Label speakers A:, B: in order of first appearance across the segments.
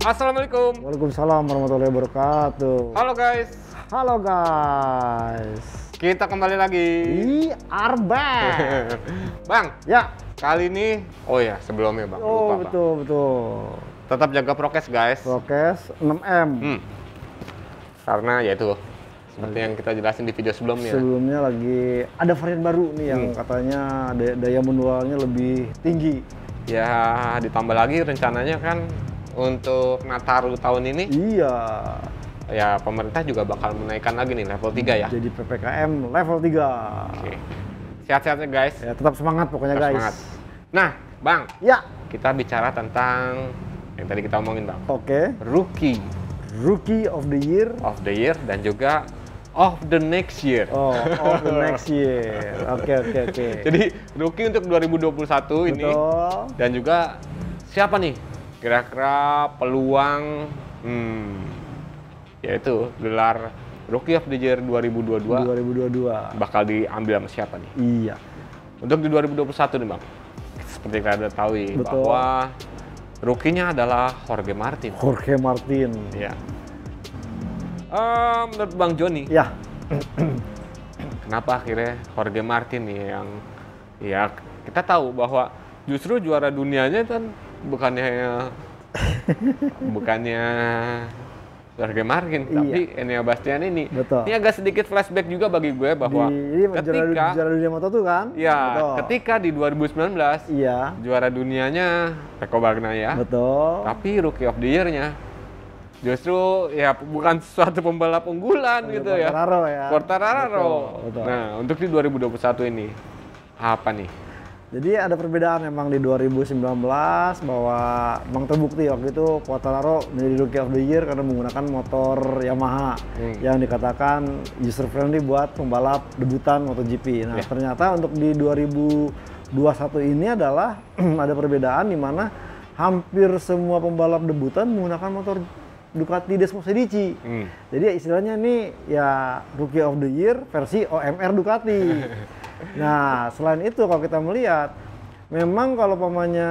A: Assalamualaikum.
B: Waalaikumsalam warahmatullahi wabarakatuh.
A: Halo guys.
B: Halo guys.
A: Kita kembali lagi.
B: We are back.
A: Bang,
B: Ya.
A: kali ini, oh ya sebelumnya Bang,
B: Oh,
A: lupa
B: betul,
A: Bang.
B: betul.
A: Tetap jaga prokes guys.
B: Prokes 6M.
A: Karena ya itu, seperti yang kita jelasin di video sebelumnya.
B: Sebelumnya lagi ada varian baru nih yang katanya daya menularnya lebih tinggi.
A: Ya, ditambah lagi rencananya kan untuk Nataru tahun ini,
B: Iya.
A: ya pemerintah juga bakal menaikkan lagi nih level 3 ya.
B: Jadi PPKM level 3.
A: Oke. Sehat-sehatnya guys.
B: Ya, tetap semangat pokoknya
A: Tetap
B: guys.
A: semangat. Nah, Bang,
B: Ya.
A: kita bicara tentang yang tadi kita omongin Bang.
B: Oke. Rookie of the Year.
A: Dan juga of the next year.
B: Oh, of the next year. Oke.
A: Jadi rookie untuk 2021 ini
B: Betul.
A: dan juga siapa nih kira-kira peluang yaitu gelar Rookie of the Year 2022
B: 2022.
A: bakal diambil sama siapa nih?
B: Iya.
A: Untuk di 2021 nih Bang. Seperti kita tahu
B: Betul.
A: bahwa rookie-nya adalah Jorge Martin.
B: Jorge Martin.
A: Ya. Menurut Bang Joni,
B: Ya.
A: kenapa akhirnya Jorge Martin nih yang ya kita tahu bahwa justru juara dunianya kan bukannya Jorge Martin,
B: Iya.
A: tapi Enea Bastian ini.
B: Betul.
A: Ini agak sedikit flashback juga bagi gue bahwa
B: Ini
A: ketika
B: juara dunia Moto2 kan?
A: ya
B: Betul.
A: ketika di 2019
B: Iya.
A: juara dunianya Pecco Bagnaia,
B: Betul.
A: tapi Rookie of the Year-nya justru ya bukan suatu pembalap unggulan gitu ya.
B: Quartararo ya.
A: Quartararo.
B: Betul.
A: Nah, untuk di 2021 ini apa nih?
B: Jadi ada perbedaan memang di 2019 bahwa memang terbukti waktu itu Quartararo menjadi Rookie of the Year karena menggunakan motor Yamaha yang dikatakan user friendly buat pembalap debutan MotoGP. Nah, ternyata untuk di 2021 ini adalah ada perbedaan di mana hampir semua pembalap debutan menggunakan motor Ducati Desmo Sedici. Jadi istilahnya ini ya Rookie of the Year versi OMR Ducati. Nah, selain itu kalau kita melihat, memang kalau pamannya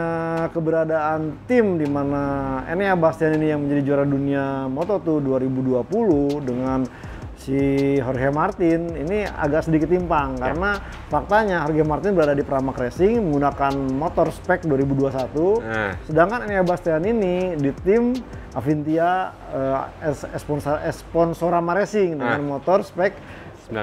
B: keberadaan tim di mana Enea Bastian ini yang menjadi juara dunia Moto2 2020 dengan si Jorge Martin ini agak sedikit timpang karena faktanya Jorge Martin berada di Pramac Racing menggunakan motor spek 2021, sedangkan Enea Bastian ini di tim Avintia Sponsorama Racing dengan motor spek 19.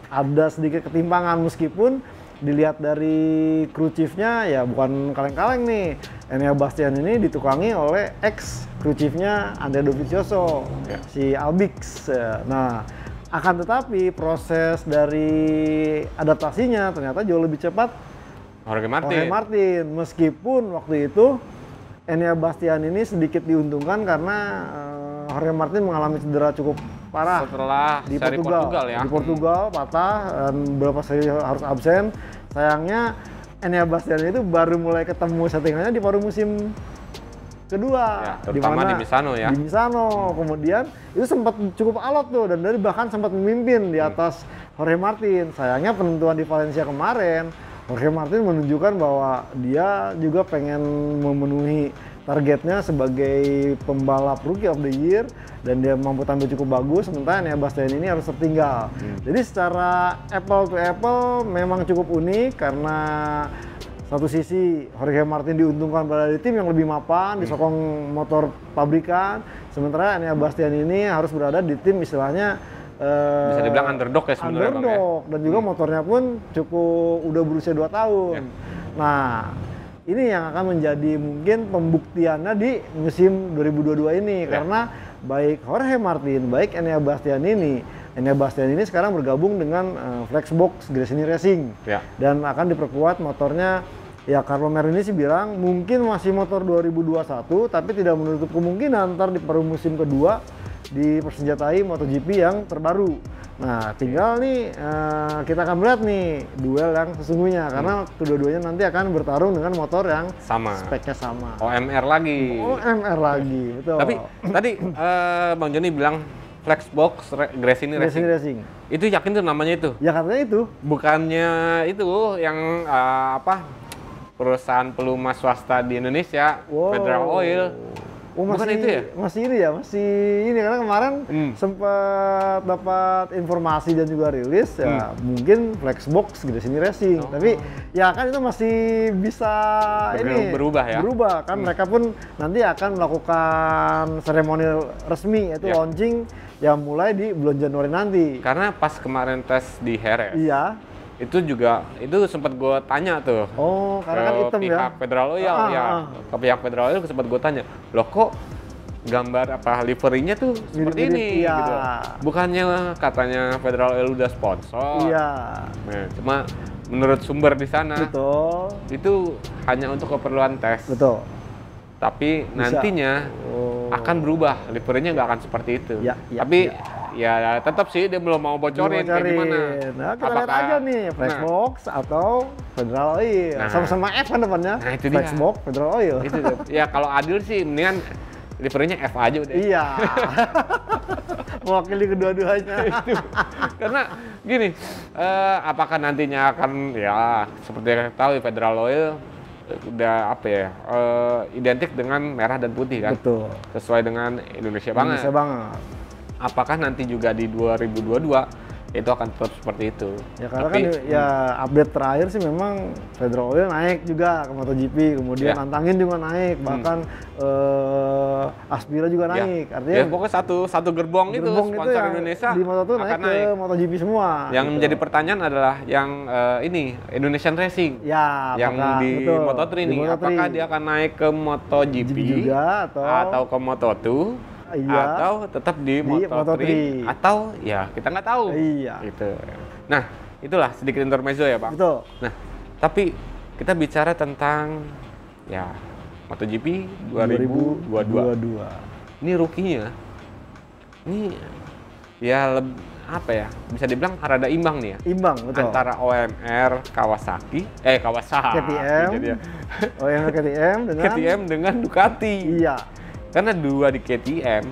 B: Ada sedikit ketimpangan meskipun dilihat dari crew chiefnya ya bukan kaleng-kaleng nih. Enea Bastian ini ditukangi oleh ex crew chiefnya Andrea Dovizioso, si Albix. Nah, akan tetapi proses dari adaptasinya ternyata jauh lebih cepat
A: Jorge
B: Martin. Meskipun waktu itu Enea Bastian ini sedikit diuntungkan karena Jorge Martin mengalami cedera cukup parah
A: setelah
B: di
A: seri Portugal ya.
B: Di Portugal patah dan beberapa seri harus absen. Sayangnya Enea Bastian itu baru mulai ketemu settingannya di paruh musim kedua,
A: Ya, terutama di Misano ya.
B: Di Misano. Kemudian itu sempat cukup alot tuh dan dari bahkan sempat memimpin di atas Jorge Martin. Sayangnya penentuan di Valencia kemarin Jorge Martin menunjukkan bahwa dia juga pengen memenuhi targetnya sebagai pembalap Rookie of the Year dan dia mampu tampil cukup bagus, sementara Enea Bastian ini harus tertinggal. Jadi secara apple to apple memang cukup unik karena satu sisi Jorge Martin diuntungkan berada di tim yang lebih mapan, disokong motor pabrikan, sementara Enea Bastian ini harus berada di tim istilahnya
A: bisa dibilang underdog ya sebenarnya Bang ya.
B: Dan juga motornya pun cukup udah berusia 2 tahun. Nah, ini yang akan menjadi mungkin pembuktiannya di musim 2022 ini karena baik Jorge Martin, baik Enea Bastian ini sekarang bergabung dengan Flexbox Gresini Racing dan akan diperkuat motornya. Ya, Carlo Marini sih bilang mungkin masih motor 2021 tapi tidak menutup kemungkinan ntar di paruh musim kedua dipersenjatai MotoGP yang terbaru. Nah, tinggal nih kita akan melihat nih duel yang sesungguhnya karena kedua-duanya nanti akan bertarung dengan motor yang speknya sama.
A: OMR lagi.
B: OMR lagi, betul.
A: Tapi tadi Bang Joni bilang Flexbox Gresini Racing. Itu yakin tuh namanya itu?
B: Ya katanya itu.
A: Bukannya itu yang perusahaan pelumas swasta di Indonesia, Federal Oil.
B: Oh,
A: Bukan itu ya?
B: Masih ini karena kemarin sempat dapat informasi dan juga rilis ya mungkin Flexbox Grid Sini Racing. Tapi ya kan itu masih bisa
A: berubah ya.
B: Berubah kan mereka pun nanti akan melakukan seremonial resmi yaitu launching yang mulai di bulan Januari nanti.
A: Karena pas kemarin tes di Jerez.
B: Iya.
A: Itu sempat gue tanya tuh.
B: Oh, karena kan hitam ya.
A: Pihak Federal Oil ke pihak Federal Oil sempat gue tanya, loh kok gambar liverynya tuh seperti ini gitu. Bukannya katanya Federal Oil udah sponsor.
B: Iya.
A: Nah, cuma menurut sumber di sana itu hanya untuk keperluan tes.
B: Betul.
A: Tapi nantinya akan berubah, liverynya nggak akan seperti itu. Tapi ya tetap sih dia belum mau bocorin kayak gimana.
B: Nah, kita lihat aja nih, Flexbox atau Federal Oil. Sama-sama F kan depannya.
A: Nah, itu
B: Flexbox, Federal Oil.
A: Itu ya kalau adil sih mendingan liverynya F aja udah.
B: Iya. Mewakili kedua-duanya.
A: Itu. Karena gini, apakah nantinya akan ya seperti yang kita tahu Federal Oil udah identik dengan merah dan putih kan?
B: Betul.
A: Sesuai dengan Indonesia banget. Apakah nanti juga di 2022 itu akan tetap seperti itu?
B: Ya karena kan ya update terakhir sih memang Federal Oil naik juga ke MotoGP, kemudian Nantangin juga naik, bahkan Aspira juga naik. Artinya
A: pokoknya satu gerbong itu sponsor Indonesia
B: di Moto2 naik ke MotoGP semua.
A: Yang menjadi pertanyaan adalah yang ini Indonesian Racing.
B: Ya,
A: yang di Moto3 ini, apakah dia akan naik ke MotoGP
B: juga
A: atau ke Moto2? Atau tetap di Moto3 atau ya kita nggak tahu. Gitu. Nah, itulah sedikit intermezzo ya Pak.
B: Betul.
A: Nah, tapi kita bicara tentang ya MotoGP 2022. Ini rookie-nya. Ini ya bisa dibilang rada imbang nih ya.
B: Imbang, betul.
A: Antara OMR Kawasaki
B: KTM. OMR
A: KTM dengan Ducati.
B: Iya.
A: Karena dua di KTM,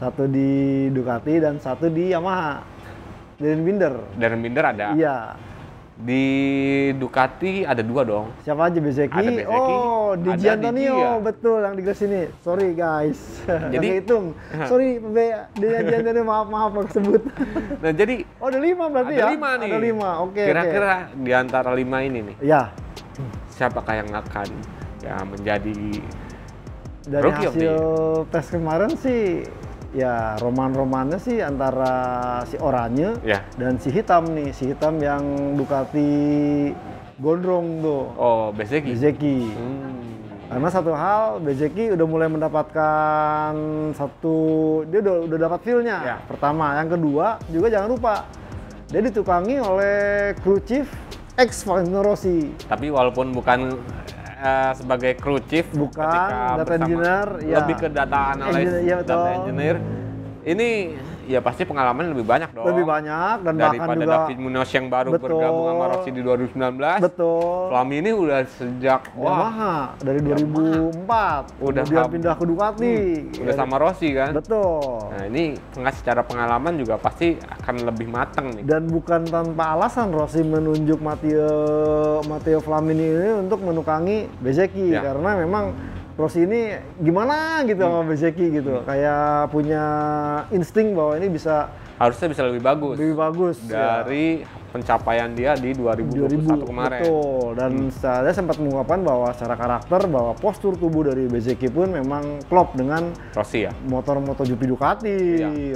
B: satu di Ducati dan satu di Yamaha. Darren Binder ada. Iya.
A: Di Ducati ada dua dong.
B: Siapa aja? Bezzecchi.
A: Ada Bezzecchi.
B: Oh, di Gianantonio, betul yang di garis ini. Sorry guys. Jadi hitung. Sorry, di Gianantonio maaf tersebut.
A: Nah jadi.
B: Oh ada 5 berarti
A: ada
B: ya?
A: 5 nih.
B: Ada 5, oke.
A: Kira-kira di antara 5 ini nih.
B: Iya.
A: Siapakah yang akan menjadi
B: dari
A: rookie
B: hasil tes kemarin sih ya romannya sih antara si oranye dan si hitam nih, si hitam yang Ducati gondrong tuh.
A: Oh, Bezzecchi.
B: Karena satu hal, Bezzecchi udah mulai mendapatkan dia udah dapat feel-nya. Pertama, yang kedua juga jangan lupa dia ditukangi oleh crew chief ex Valentino Rossi.
A: Tapi walaupun bukan sebagai crew chief,
B: bukan data engineer,
A: lebih ke data analis, data engineer. Ini ya pasti pengalaman lebih banyak dong.
B: Lebih banyak dan
A: daripada
B: bahkan juga
A: David Munoz yang baru bergabung sama Rossi di 2019.
B: Betul.
A: Flamini udah sejak
B: Yamaha dari 2004.
A: Udah
B: pindah ke Ducati.
A: Udah sama Rossi kan?
B: Betul.
A: Nah, ini secara pengalaman juga pasti akan lebih matang nih.
B: Dan bukan tanpa alasan Rossi menunjuk Matteo Flamini ini untuk menukangi Bezzecchi karena memang Rossi ini gimana gitu sama Bezzecchi gitu, kayak punya insting bahwa ini
A: harusnya bisa lebih bagus dari pencapaian dia di 2021 kemarin.
B: Betul, dan saya sempat mengungkapkan bahwa secara karakter bahwa postur tubuh dari Bezzecchi pun memang klop dengan
A: Rossi ya.
B: Motor MotoGP Ducati.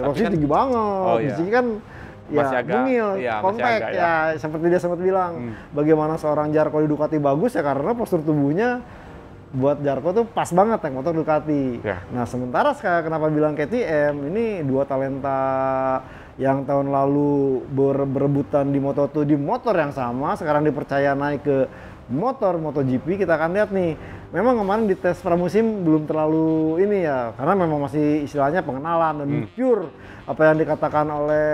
B: Rossi tinggi banget. Bezzecchi kan mungil, compact seperti dia sempat bilang. Bagaimana seorang Zarco di Ducati bagus ya karena postur tubuhnya buat Zarco tuh pas banget naik motor Ducati. Nah sementara sekarang kenapa bilang KTM, ini dua talenta yang tahun lalu berebutan di Moto2 di motor yang sama, sekarang dipercaya naik ke motor MotoGP. Kita akan lihat nih, memang kemarin di tes pramusim belum terlalu ini ya, karena memang masih istilahnya pengenalan dan pure apa yang dikatakan oleh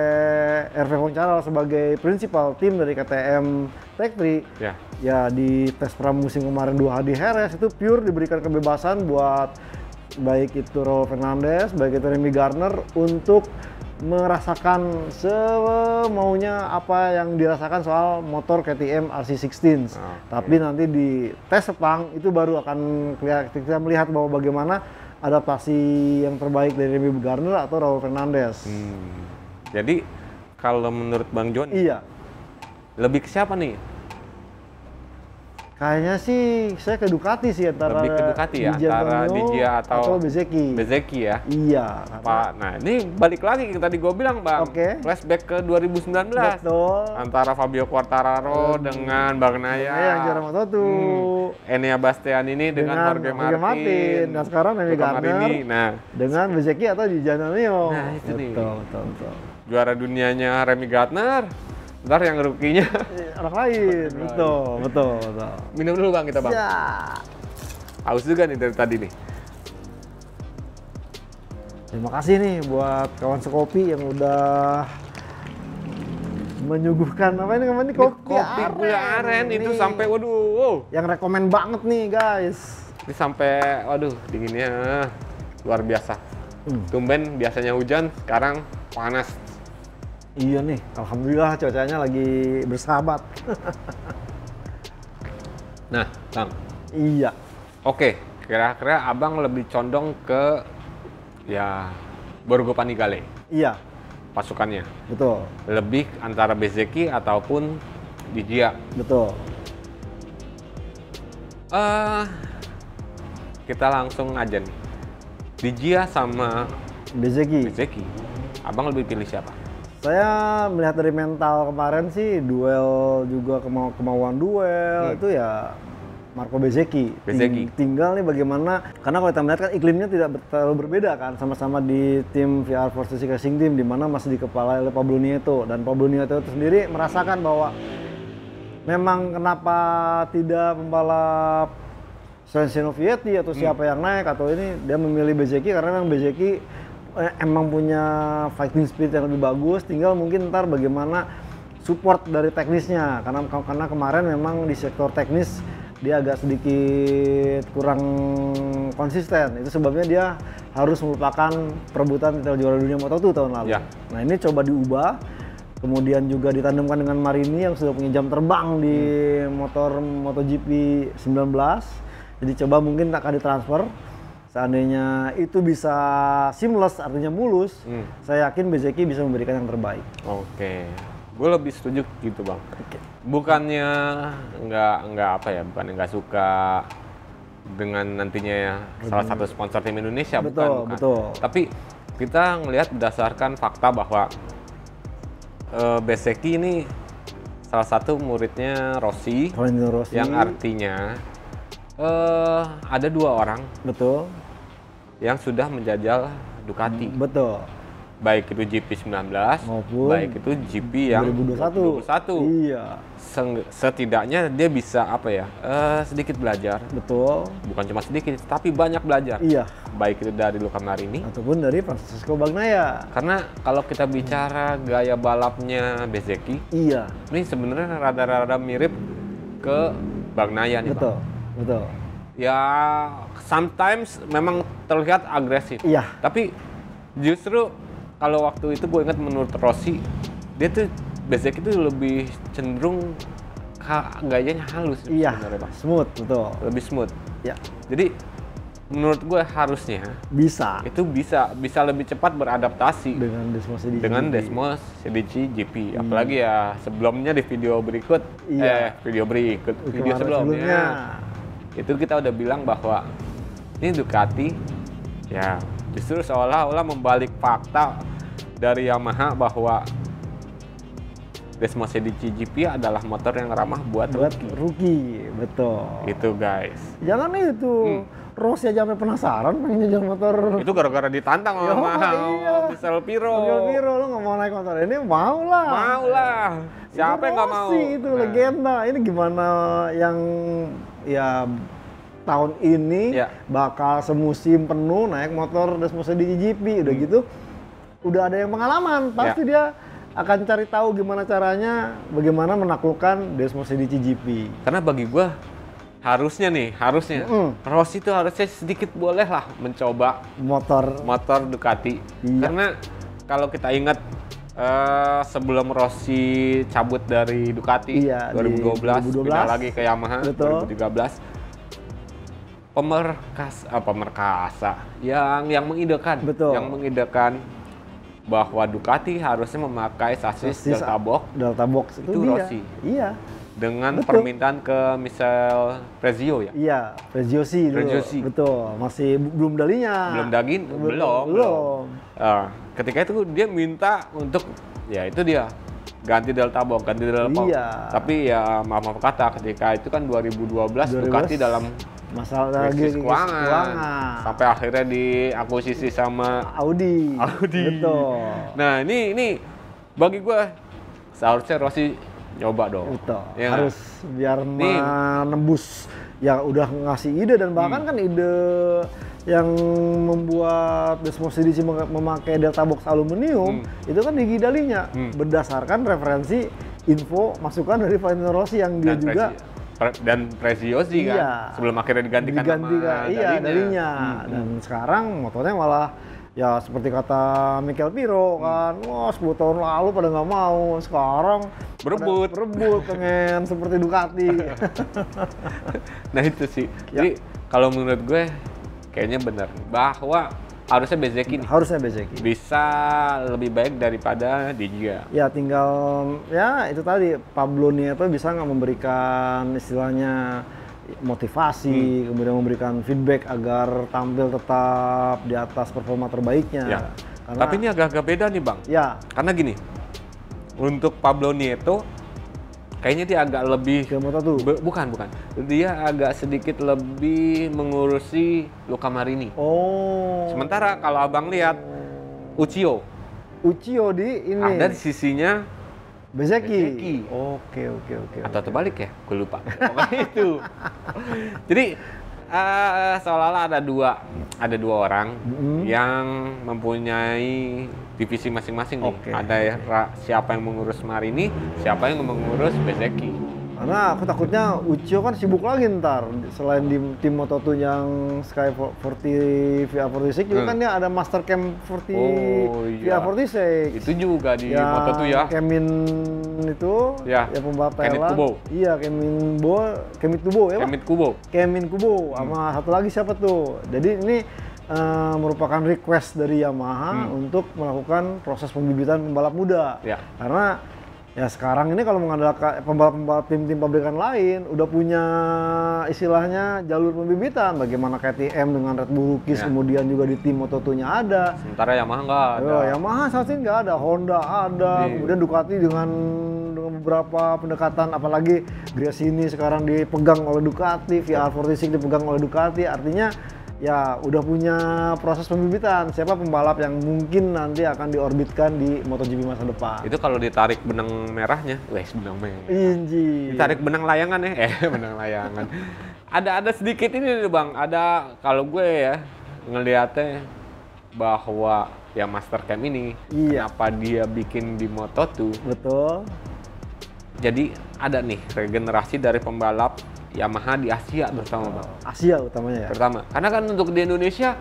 B: Hervé Foncharal sebagai principal tim dari KTM Tech3. Ya di tes pramusim kemarin 2 hari Jerez itu pure diberikan kebebasan buat baik itu Raul Fernandez, baik itu Remy Gardner untuk merasakan semaunya apa yang dirasakan soal motor KTM RC16. Tapi nanti di tes Sepang itu baru akan kita melihat bahwa bagaimana adaptasi yang terbaik dari Remy Gardner atau Raul Fernandez.
A: Jadi kalau menurut Bang Joni,
B: Iya.
A: lebih ke siapa nih?
B: Kayaknya sih saya ke Ducati sih, antara
A: Lebih ke Ducati ya,
B: Di
A: antara
B: Giannantonio
A: Di Gia atau
B: Bezzecchi.
A: Bezzecchi ya.
B: Iya.
A: Pak, nah ini balik lagi yang tadi gue bilang Bang,
B: Oke.
A: flashback ke 2019
B: Betul.
A: antara Fabio Quartararo dengan Bagnaia,
B: Yang juara Moto2.
A: Enea Bastianini dengan Jorge Martin.
B: Nah sekarang Remy
A: Luca
B: Gardner
A: Marini. Nah,
B: dengan Bezzecchi atau Di Giannantonio.
A: Nah, itu nih.
B: Betul.
A: juara dunianya Remy Gardner, ntar yang rukinya
B: Orang lain. Betul.
A: minum dulu Bang kita Bang.
B: Ya.
A: Haus juga nih dari tadi nih.
B: Terima kasih nih buat kawan sekopi yang udah menyuguhkan apa ini namanya, kopi
A: gula aren itu sampai waduh.
B: yang rekomen banget nih guys.
A: Ini sampai waduh dinginnya luar biasa. Tumben biasanya hujan, sekarang panas.
B: Iya nih, alhamdulillah cuacanya lagi bersahabat.
A: Nah, Bang.
B: Iya.
A: Oke, kira-kira Abang lebih condong ke ya Borgo Panigale
B: Iya,
A: pasukannya.
B: betul.
A: Lebih antara Bezzecchi ataupun Di Gia.
B: Betul.
A: Kita langsung aja nih. Di Gia sama
B: Bezzecchi.
A: Bezzecchi. Abang lebih pilih siapa?
B: Saya melihat dari mental kemarin sih, duel juga kemauan duel itu ya Marco Bezzecchi. Tinggal nih bagaimana, karena kalau kita melihat kan iklimnya tidak terlalu berbeda kan, sama-sama di tim VR Force Racing Team di mana masih dikepalai oleh Pablo Nieto, dan Pablo Nieto itu sendiri merasakan bahwa memang kenapa tidak pembalap Sensino Vietti atau siapa yang naik atau ini, dia memilih Bezzecchi karena memang Bezzecchi emang punya fighting spirit yang lebih bagus, tinggal mungkin ntar bagaimana support dari teknisnya, karena kemarin memang di sektor teknis dia agak sedikit kurang konsisten, itu sebabnya dia harus melupakan perebutan titel juara dunia Moto2 tahun lalu.
A: Ya.
B: Nah ini coba diubah, kemudian juga ditandemkan dengan Marini yang sudah punya jam terbang di motor MotoGP 19, jadi coba mungkin akan ditransfer. Seandainya itu bisa seamless, artinya mulus, saya yakin Bezzecchi bisa memberikan yang terbaik.
A: Oke, gue lebih setuju gitu Bang. Bukannya bukannya nggak suka dengan nantinya ya salah satu sponsor tim Indonesia, bukan.
B: Betul.
A: Tapi kita ngelihat berdasarkan fakta bahwa Bezzecchi ini salah satu muridnya Rossi,
B: Valentino Rossi,
A: yang artinya ada 2 orang
B: betul,
A: yang sudah menjajal Ducati.
B: betul,
A: Baik itu GP19
B: maupun
A: baik itu GP yang
B: 2021. Iya,
A: setidaknya dia bisa sedikit belajar,
B: betul,
A: bukan cuma sedikit tapi banyak belajar,
B: iya,
A: baik itu dari Luca Marini
B: ataupun dari Francesco Bagnaia.
A: karena kalau kita bicara gaya balapnya Bezzecchi
B: Iya,
A: ini sebenarnya rada-rada mirip ke Bagnaia nih
B: betul,
A: Bang.
B: betul.
A: Ya sometimes memang terlihat agresif,
B: Iya,
A: tapi justru kalau waktu itu gue ingat menurut Rossi, dia tuh Bezzecchi itu lebih cenderung gayanya halus
B: iya,
A: sebenarnya Bang.
B: smooth, betul.
A: Lebih smooth.
B: Ya,
A: Jadi menurut gue harusnya
B: bisa
A: itu bisa lebih cepat beradaptasi
B: dengan Desmos Sedicci.
A: dengan Desmos Sedicci GP. Apalagi ya sebelumnya di video berikut,
B: Iya.
A: video
B: Kemarin
A: sebelumnya itu kita udah bilang bahwa ini Ducati ya justru seolah-olah membalik fakta dari Yamaha bahwa Desmos Sedicci GP adalah motor yang ramah buat
B: rookie, betul.
A: Itu guys.
B: Jangan itu, Rossi aja sampai penasaran pengen jajal motor.
A: Itu gara-gara ditantang
B: Yo,
A: sama
B: iya.
A: Michel Piro.
B: Piro, lu nggak mau naik motor ini, mau lah.
A: Mau lah. Siapa yang nggak mau?
B: Rossi itu legenda. Ini gimana yang ya tahun ini bakal semusim penuh naik motor Desmos Sedicci GP, udah gitu udah ada yang pengalaman, pasti dia akan cari tahu gimana caranya, bagaimana menaklukkan Desmos Sedicci GP.
A: Karena bagi gua harusnya Rossi itu harusnya sedikit boleh lah mencoba motor Ducati.
B: Iya.
A: Karena kalau kita ingat sebelum Rossi cabut dari Ducati 2012 pindah lagi ke Yamaha.
B: Betul.
A: 2013 pemerkasa yang mengidekan,
B: Betul.
A: yang mengidekan bahwa Ducati harusnya memakai sasis Delta
B: Box
A: itu
B: dia.
A: Rossi.
B: Iya.
A: Dengan
B: Betul.
A: permintaan ke Michel Prezio ya.
B: Iya, Preziosi dulu.
A: Preziosi.
B: Betul. Masih belum dalinya. Belum.
A: Ketika itu dia minta untuk ya itu dia ganti Delta Box.
B: Iya.
A: Tapi ya maaf kata ketika itu kan 2012 Ducati dalam
B: masalah
A: krisis keuangan.
B: keuangan.
A: Sampai akhirnya diakuisisi sama
B: Audi. Betul.
A: Nah, ini bagi gue seharusnya Rossi nyoba dong.
B: Betul.
A: Ya,
B: harus biar menembus yang udah ngasih ide dan bahkan kan ide yang membuat Desmosedici memakai Delta Box aluminium itu kan di Gidalinya berdasarkan referensi info masukan dari Valentino Rossi yang dia juga
A: dan Preziosi kan sebelum akhirnya digantikan sama
B: dalinya. Dan sekarang motornya malah ya seperti kata Mikel Piro kan, wah 10 tahun lalu pada nggak mau, sekarang
A: berebut
B: pengen seperti Ducati.
A: Nah itu sih, jadi kalau menurut gue kayaknya benar bahwa harusnya Bezzecchi bisa lebih baik daripada Digia.
B: Ya tinggal ya itu tadi Pablo Nieto bisa nggak memberikan istilahnya motivasi, kemudian memberikan feedback agar tampil tetap di atas performa terbaiknya.
A: Ya. Tapi ini agak-agak beda nih Bang.
B: Ya.
A: Karena gini, untuk Pablo Nieto kayaknya dia agak lebih bukan. Dia agak sedikit lebih mengurusi Luca Marini. Sementara kalau Abang lihat Uccio
B: di ini
A: ada di sisinya
B: Bezzecchi. Oke.
A: Atau terbalik ya? Gue lupa. Pokoknya itu. Jadi seolah-olah ada dua orang yang mempunyai divisi masing-masing nih. Ada siapa yang mengurus Marini, siapa yang mengurus Bezzecchi.
B: Karena aku takutnya Uccio kan sibuk lagi ntar selain di tim Moto2 yang Sky 40 VR46 juga kan dia ada Master Cam 40 VR46.
A: Itu juga di Moto2 ya.
B: Kemin itu ya pembalap Thailand. Iya, Kemin Kubo ya, Pak? Kemin Kubo sama satu lagi siapa tuh. Jadi ini merupakan request dari Yamaha untuk melakukan proses pembibitan pembalap muda. Karena ya sekarang ini kalau mengandalkan pembalap-pembalap tim-tim pabrikan lain udah punya istilahnya jalur pembibitan, bagaimana KTM dengan Red Bull Rookies, kemudian juga di tim Moto2-nya ada.
A: Sementara Yamaha nggak ada.
B: Yamaha saat ini nggak ada, Honda ada, kemudian Ducati dengan beberapa pendekatan, apalagi Gresini sekarang dipegang oleh Ducati, VR46 dipegang oleh Ducati, artinya ya udah punya proses pembibitan siapa pembalap yang mungkin nanti akan diorbitkan di MotoGP masa depan.
A: Itu kalau ditarik benang merahnya, benang merah.
B: Inji.
A: Ditarik benang layangan ya, benang layangan. Ada sedikit ini nih Bang, ada kalau gue ya ngeliatnya bahwa ya Master Cam ini, kenapa dia bikin di Moto2?
B: Betul.
A: Jadi ada nih regenerasi dari pembalap Yamaha di Asia terutama Bang.
B: Asia utamanya ya?
A: Pertama, karena kan untuk di Indonesia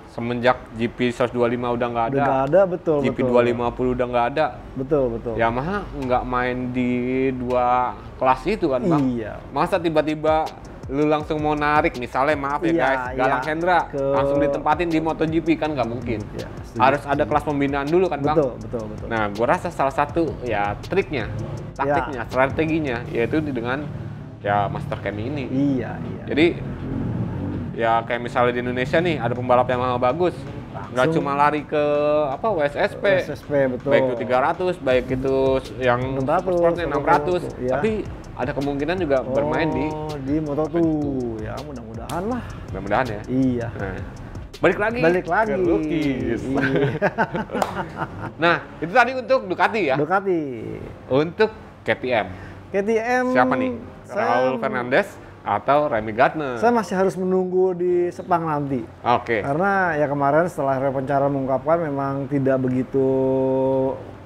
A: semenjak GP 125 udah nggak ada.
B: Udah nggak ada, betul.
A: GP 250 udah nggak ada.
B: Betul.
A: Yamaha nggak main di dua kelas itu kan Bang. Masa tiba-tiba lu langsung mau narik, misalnya maaf ya guys, Galang Hendra langsung ditempatin di MotoGP kan nggak mungkin. Harus ada kelas pembinaan dulu kan Bang.
B: Betul.
A: Nah, gua rasa salah satu ya triknya, taktiknya, strateginya yaitu dengan ya Master Cam ini. Jadi ya kayak misalnya di Indonesia nih ada pembalap yang bagus, nggak cuma lari ke WSSP,
B: betul.
A: Baik itu 300, baik itu yang 600, tapi ada kemungkinan juga bermain di
B: Moto2. Ya mudah-mudahan lah.
A: Mudah-mudahan ya.
B: Iya.
A: Nah, balik lagi ke Rookies. Nah, itu tadi untuk Ducati ya. Untuk KTM siapa nih? Raul Fernandez atau Remy Gardner?
B: Saya masih harus menunggu di Sepang nanti. Karena ya kemarin setelah Repencara mengungkapkan memang tidak begitu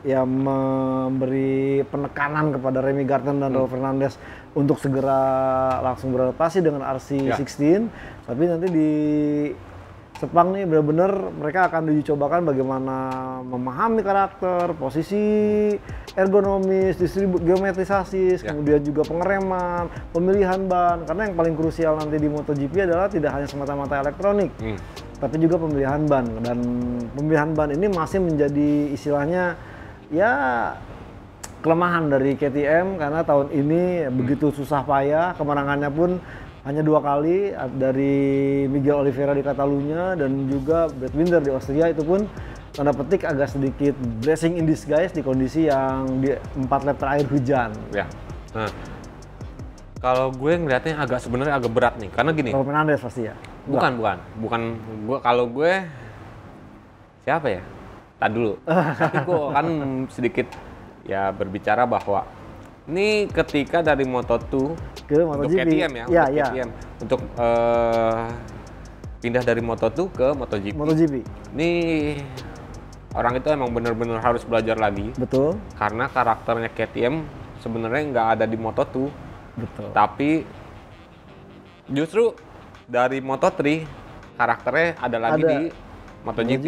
B: ya memberi penekanan kepada Remy Gardner dan Raul Fernandez untuk segera langsung beradaptasi dengan RC16. Tapi nanti di Sepang nih benar-benar mereka akan dicobakan bagaimana memahami karakter, posisi, ergonomis, geometrisasi, kemudian juga pengereman, pemilihan ban. Karena yang paling krusial nanti di MotoGP adalah tidak hanya semata-mata elektronik, tapi juga pemilihan ban. Dan pemilihan ban ini masih menjadi istilahnya ya kelemahan dari KTM karena tahun ini begitu susah payah, kemenangannya pun hanya 2 kali dari Miguel Oliveira di Catalunya dan juga Brad Binder di Austria, itu pun tanda petik agak sedikit blessing in disguise di kondisi yang di 4 lap terakhir hujan.
A: Ya. Nah, kalau gue ngeliatnya sebenarnya agak berat nih, karena gini.
B: Raul Fernandez pasti ya?
A: Bukan gue. Kalau gue siapa ya? Tadi dulu. Tapi gue kan sedikit ya berbicara bahwa ini ketika dari Moto2
B: ke MotoGP.
A: Untuk KTM ya, untuk KTM. Untuk pindah dari Moto2 ke MotoGP. Ini orang itu emang bener-bener harus belajar lagi.
B: Betul.
A: Karena karakternya KTM sebenarnya nggak ada di Moto2.
B: Betul.
A: Tapi justru dari Moto3 karakternya ada lagi di MotoGP.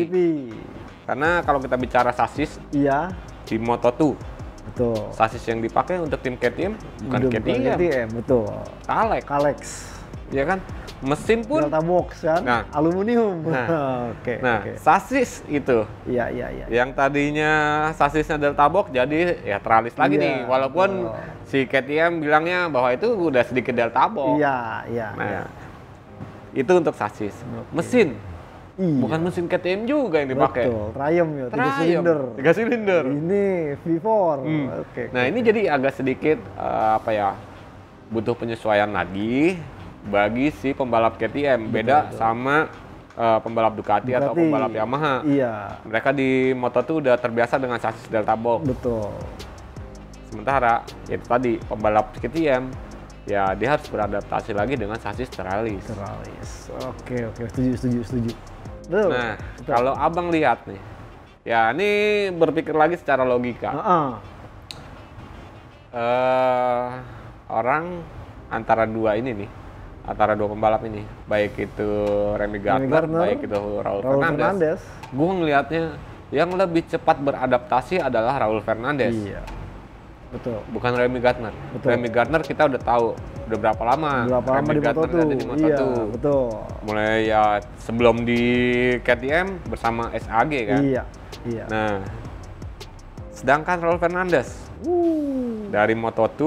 A: Karena kalau kita bicara sasis, di Moto2.
B: Betul.
A: Sasis yang dipakai untuk tim KTM bukan KTM.
B: Betul. Kalex.
A: Ya kan? Mesin pun
B: Delta Box kan? Aluminium.
A: Oke. Sasis itu.
B: Iya.
A: Yang tadinya sasisnya Delta Box jadi ya teralis lagi nih. Walaupun si KTM bilangnya bahwa itu udah sedikit Delta Box.
B: Iya.
A: Itu untuk sasis. Mesin. Bukan mesin KTM juga yang dipakai.
B: Betul, Triumph ya,
A: 3 silinder.
B: Ini V4.
A: Nah, ini jadi agak sedikit butuh penyesuaian lagi bagi si pembalap KTM. Beda sama pembalap Ducati atau pembalap Yamaha.
B: Iya.
A: Mereka di Moto2 udah terbiasa dengan sasis Delta Box.
B: Betul.
A: Sementara itu tadi pembalap KTM ya dia harus beradaptasi lagi dengan sasis teralis.
B: Oke, setuju. Betul.
A: Nah, kalau abang lihat nih, ya ini berpikir lagi secara logika. Orang antara dua pembalap ini, baik itu Remy Gardner, baik itu Raul Fernandez. Gue ngelihatnya yang lebih cepat beradaptasi adalah Raul Fernandez.
B: Iya. Betul.
A: Bukan Remy Gardner. Remy Gardner kita udah tahu udah berapa lama
B: di Moto2.
A: Ada di Moto2.
B: Iya, betul.
A: Mulai ya sebelum di KTM bersama SAG kan.
B: Iya.
A: Nah, sedangkan Raul Fernandez dari Moto2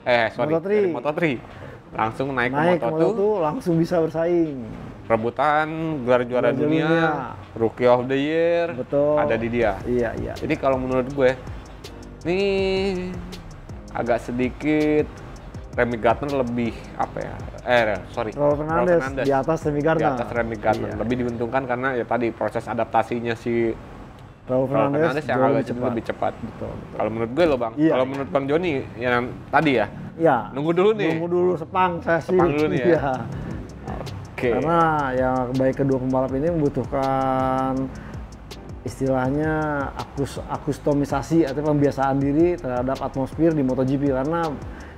A: dari Moto3 langsung naik ke Moto2
B: langsung bisa bersaing.
A: Rebutan gelar juara dunia, Rookie of the Year.
B: Betul.
A: Ada di dia.
B: Iya.
A: Jadi kalau menurut gue ini agak sedikit Remy Gardner lebih
B: Raul Fernandez di atas Remy Gardner.
A: Iya. Lebih diuntungkan karena ya tadi proses adaptasinya si
B: Raul Fernandez
A: yang agak lebih cepat.
B: Betul.
A: Kalau menurut gue loh Bang.
B: Iya.
A: Kalau menurut Bang Joni yang tadi ya.
B: Iya.
A: Nunggu dulu
B: Sepang
A: dulu nih ya.
B: Iya.
A: Oke.
B: Karena ya baik kedua pembalap ini membutuhkan istilahnya akustomisasi atau pembiasaan diri terhadap atmosfer di MotoGP, karena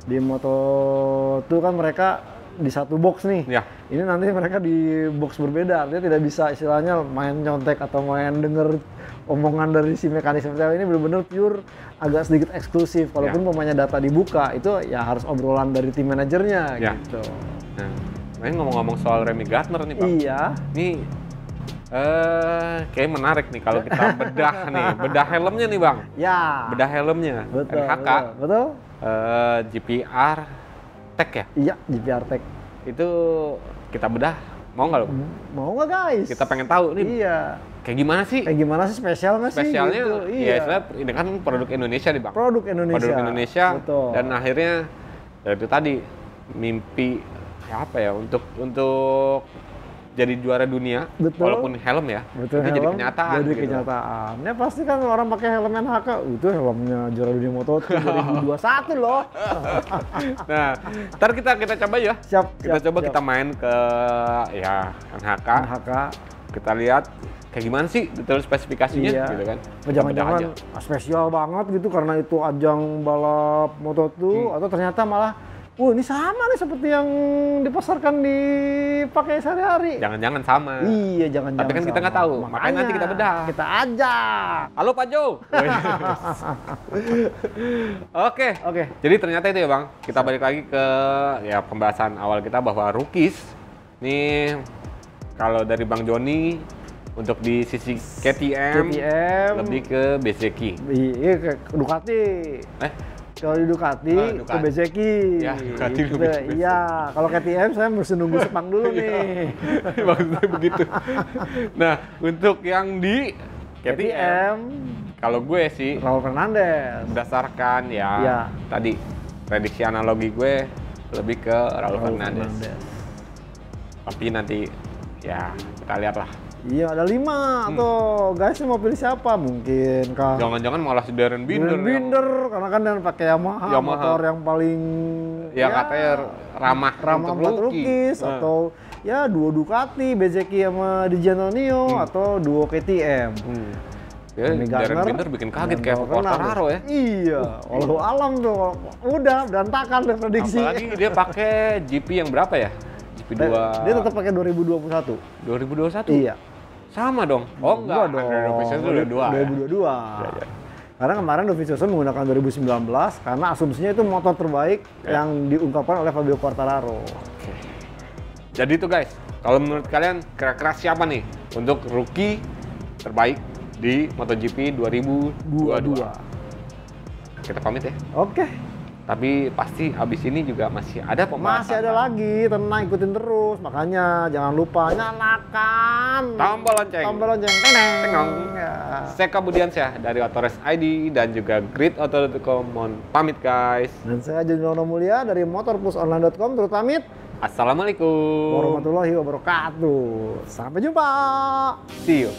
B: di Moto2 kan mereka di satu box nih.
A: Ya.
B: Ini nanti mereka di box berbeda, artinya tidak bisa istilahnya main nyontek atau main denger omongan dari si mekanis seperti ini. Benar-benar pure agak sedikit eksklusif. Kalaupun pemainnya data dibuka itu ya harus obrolan dari tim manajernya gitu.
A: Nah, ini ngomong-ngomong soal Remy Gardner nih Bang.
B: Iya.
A: Ini kayak menarik nih kalau kita bedah helmnya nih Bang.
B: Ya.
A: Bedah helmnya.
B: Betul.
A: NHK.
B: Betul.
A: GPR Tech ya?
B: Iya, GPR Tech.
A: Itu kita bedah, mau nggak lo?
B: Mau nggak guys?
A: Kita pengen tahu nih.
B: Iya.
A: Kayak gimana sih?
B: Spesial nggak sih?
A: Spesialnya,
B: gitu.
A: Iya. Ya ini kan produk Indonesia nih Bang.
B: Produk Indonesia.
A: Betul. Dan akhirnya ya itu tadi mimpi untuk jadi juara dunia.
B: Betul.
A: Walaupun helm ya.
B: Betul,
A: itu
B: helm,
A: jadi kenyataan.
B: Jadi kenyataan. Ya pasti kan orang pakai helm NHK, itu helmnya juara dunia Moto2 2021 loh.
A: Nah, ntar kita coba ya. Kita main ke NHK. Kita lihat kayak gimana sih detail spesifikasinya gitu kan.
B: Jangan-jangan spesial banget gitu karena itu ajang balap Moto2 atau ternyata malah ini sama nih seperti yang dipasarkan dipakai sehari-hari.
A: Jangan-jangan sama.
B: Iya, jangan-jangan.
A: Tapi kan kita nggak tahu, makanya nanti kita bedah.
B: Kita ajak.
A: Halo Pak Jo. Oke.
B: Oke.
A: Jadi ternyata itu ya Bang. Kita balik lagi ke ya pembahasan awal kita bahwa rookies nih kalau dari Bang Joni untuk di sisi KTM lebih ke Bezzecchi.
B: Iya, ke Ducati. Kalau di Ducati, ke Bezzecchi.
A: Ya, Ducati lebih ke Bezzecchi.
B: Iya, kalau KTM saya mesti nunggu Sepang dulu nih.
A: Maksudnya begitu. Nah, untuk yang di KTM, kalau gue sih
B: Raul Fernandez.
A: berdasarkan ya tadi prediksi analogi gue lebih ke Raul Fernandez. Tapi nanti ya kita lihat lah.
B: Iya, ada 5 tuh. Guys, mau pilih siapa? Mungkin kah?
A: Jangan-jangan malah si Darren Binder.
B: Karena kan dia pakai Yamaha, motor yang paling
A: katanya ramah untuk
B: rookies atau ya duo Ducati, Bezzecchi sama Di Giannantonio atau duo KTM.
A: Ya, Darren Binder bikin kaget kayak Quartararo ya.
B: Iya, walau alam tuh. Udah berantakan deh prediksi.
A: Apalagi dia pakai GP yang berapa ya? GP 2.
B: Dia tetap pakai 2021.
A: 2021?
B: Iya.
A: Sama dong. Oh enggak,
B: dong.
A: Dovizioso udah 2.
B: 2022. Karena kemarin Dovizioso menggunakan 2019 karena asumsinya itu motor terbaik yang diungkapkan oleh Fabio Quartararo.
A: Oke. Jadi itu guys, kalau menurut kalian kira-kira siapa nih untuk rookie terbaik di MotoGP 2022? Kita pamit ya.
B: Oke.
A: Tapi pasti habis ini juga masih ada pembahasan.
B: Masih ada lagi, tenang ikutin terus. Makanya jangan lupa nyalakan
A: tombol lonceng. Tengong.
B: Ya.
A: Saya Budiansyah dari Autores ID dan juga gridauto.com. Mohon pamit guys.
B: Dan saya Juniono Mulia dari motorplusonline.com turut pamit.
A: Assalamualaikum
B: Warahmatullahi wabarakatuh. Sampai jumpa.
A: See you.